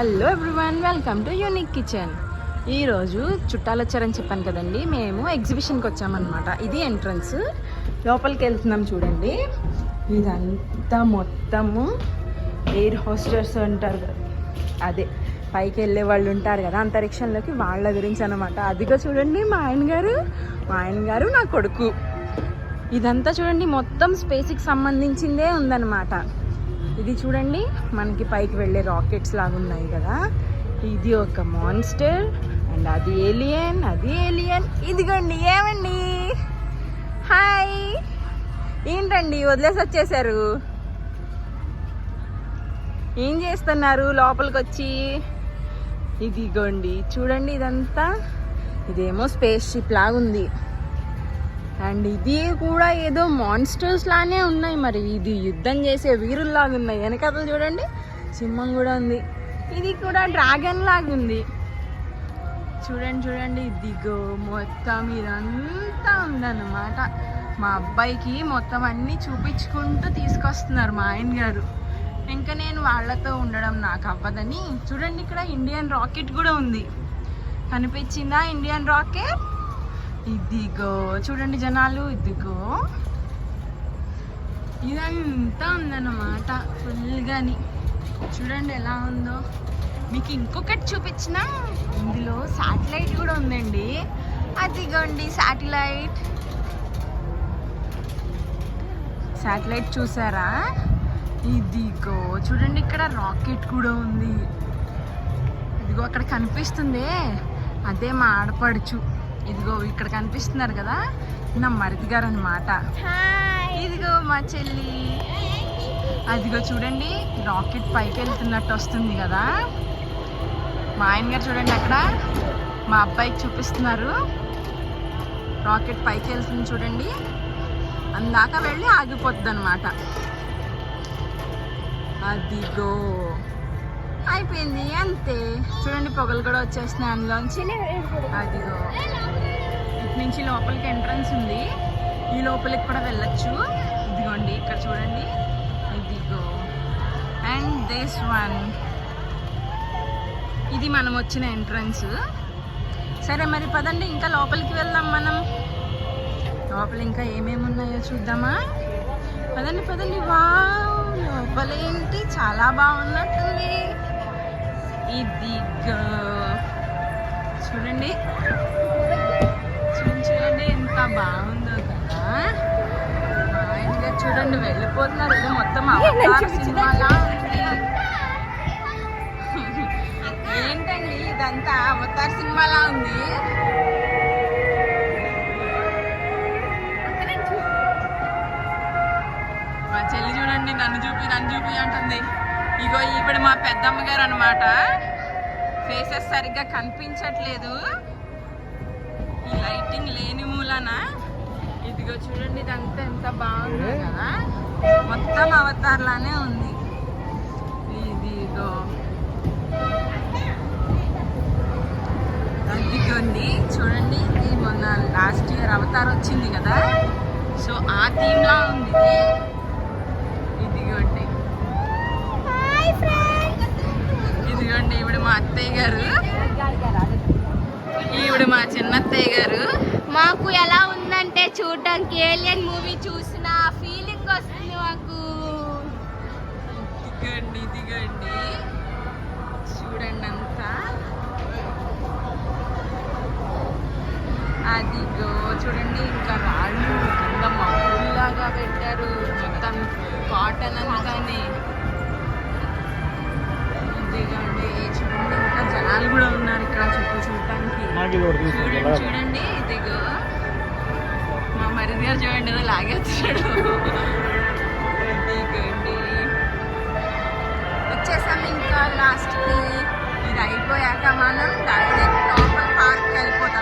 Hello everyone, welcome to unique kitchen. ఈరోజు చుట్టాలు వచ్చారని చెప్పాను కదండి, మేము ఎగ్జిబిషన్కి వచ్చామన్నమాట. ఇది ఎంట్రన్స్, లోపలికి వెళ్తున్నాం. చూడండి, ఇదంతా మొత్తము ఎయిర్ హోస్టర్స్ అంటారు, అదే పైకి వెళ్ళే వాళ్ళు ఉంటారు కదా అంతరిక్షంలోకి, వాళ్ళ గురించి అనమాట. అదిగో చూడండి మా ఆయన గారు నా కొడుకు. ఇదంతా చూడండి మొత్తం స్పేస్కి సంబంధించిందే ఉందన్నమాట. ఇది చూడండి, మనకి పైకి వెళ్ళే రాకెట్స్ లాగా ఉన్నాయి కదా. ఇది ఒక మాన్స్టర్ అండ్ అది ఏలియన్. ఇదిగోండి, ఏమండి, హాయ్, ఏంటండి వదిలేసి వచ్చేసారు? ఏం చేస్తున్నారు లోపలికి వచ్చి? ఇదిగోండి చూడండి, ఇదేమో స్పేస్ షిప్ లాగా ఉంది. అండ్ ఇది కూడా ఏదో మాన్స్టర్స్ లానే ఉన్నాయి. మరి ఇది యుద్ధం చేసే వీరుల్లాగా ఉన్నాయి. వెనకాతలు చూడండి, సింహం కూడా ఉంది. ఇది కూడా డ్రాగన్ లాగా ఉంది. చూడండి, ఇదిగో మొత్తం ఇదంతా ఉందన్నమాట. మా అబ్బాయికి మొత్తం అన్నీ చూపించుకుంటూ తీసుకొస్తున్నారు మా ఆయన గారు. ఇంకా నేను వాళ్ళతో ఉండడం నాకు అవ్వదని, చూడండి ఇక్కడ ఇండియన్ రాకెట్ కూడా ఉంది. కనిపించిందా ఇండియన్ రాకెట్? ఇదిగో చూడండి జనాలు, ఇదిగో ఇదంతా ఉందన్నమాట ఫుల్గాని. చూడండి ఎలా ఉందో. మీకు ఇంకొకటి చూపించిన, ఇందులో శాటిలైట్ కూడా ఉందండి. అదిగోండి శాటిలైట్ చూసారా? ఇదిగో చూడండి, ఇక్కడ రాకెట్ కూడా ఉంది. ఇదిగో అక్కడ కనిపిస్తుంది, అదే మా ఆడపడుచు. ఇదిగో ఇక్కడ కనిపిస్తున్నారు కదా, నా మరిది గారు అనమాట. ఇదిగో మా చెల్లి. అదిగో చూడండి, రాకెట్ పైకి వెళ్తున్నట్టు వస్తుంది కదా. మా ఆయన గారు చూడండి అక్కడ మా అబ్బాయికి చూపిస్తున్నారు. రాకెట్ పైకి వెళ్తుంది చూడండి, అందాక వెళ్ళి ఆగిపోతుంది అనమాట. అదిగో అయిపోయింది అంతే. చూడండి పొగలు కూడా వచ్చేస్తున్నాయి అందులోంచి. అదిగో ఇటు నుంచి లోపలికి ఎంట్రన్స్ ఉంది, ఈ లోపలికి కూడా వెళ్ళొచ్చు. ఇదిగోండి ఇక్కడ చూడండి, ఇదిగో. అండ్ దిస్ వన్, ఇది మనం వచ్చిన ఎంట్రన్స్. సరే మరి పదండి ఇంకా లోపలికి వెళ్దాం మనం. లోపల ఇంకా ఏమేమి ఉన్నాయో చూద్దామా? పదండి. వావ్, లోపలేంటి చాలా బాగున్నట్టుంది. ఇదిగో చూడండి ఎంత బాగుందో కదా. ఆయన గారు చూడండి వెళ్ళిపోతున్నారు. ఇది మొత్తం అవతార్ సినిమాలా ఉంది. ఏంటండి ఇదంతా అవతార్ సినిమాలా ఉంది. మా చెల్లి చూడండి నన్ను చూపి అంటుంది. ఇగో ఈవిడ మా పెద్దమ్మ గారు అనమాట. ఫేసెస్ సరిగ్గా కనిపించట్లేదు ఈ లైటింగ్ లేని మూలన. ఇదిగో చూడండి, ఇదంతా ఎంత బాగుంది కదా, మొత్తం అవతార్ లానే ఉంది. ఇదిగో అదిగోండి చూడండి, ఇది మొన్న లాస్ట్ ఇయర్ అవతార్ వచ్చింది కదా, సో ఆ థీమ్ లా ఉంది ఇది. ఇదిగోండి ఈవిడ మా అత్తయ్య గారు, ఈవిడ మా చిన్నత్తయ్య గారు. మాకు ఎలా ఉందంటే చూడడానికి ఏలియన్ మూవీ చూసిన ఫీలింగ్ వస్తుంది మాకు. ఇదిగోండి చూడండి అంతా. అదిగో చూడండి, ఇంకా రాళ్ళు కింద మబ్బుల్లాగా పెట్టారు, మొత్తం కాటన్ అంతానే. ఇదిగోండి చూడండి, ఇంకా జనాలు కూడా ఉన్నారు ఇక్కడ చుట్టూ చూడటానికి. చూడండి ఇదిగో మా మరిది గారు చూడండి ఏదో లాగేస్తాడు. ఇదిగోండి వచ్చేసాం ఇంకా లాస్ట్కి. ఇది అయిపోయాక మనం డైరెక్ట్ లోపల పార్క్కి వెళ్ళిపోతాం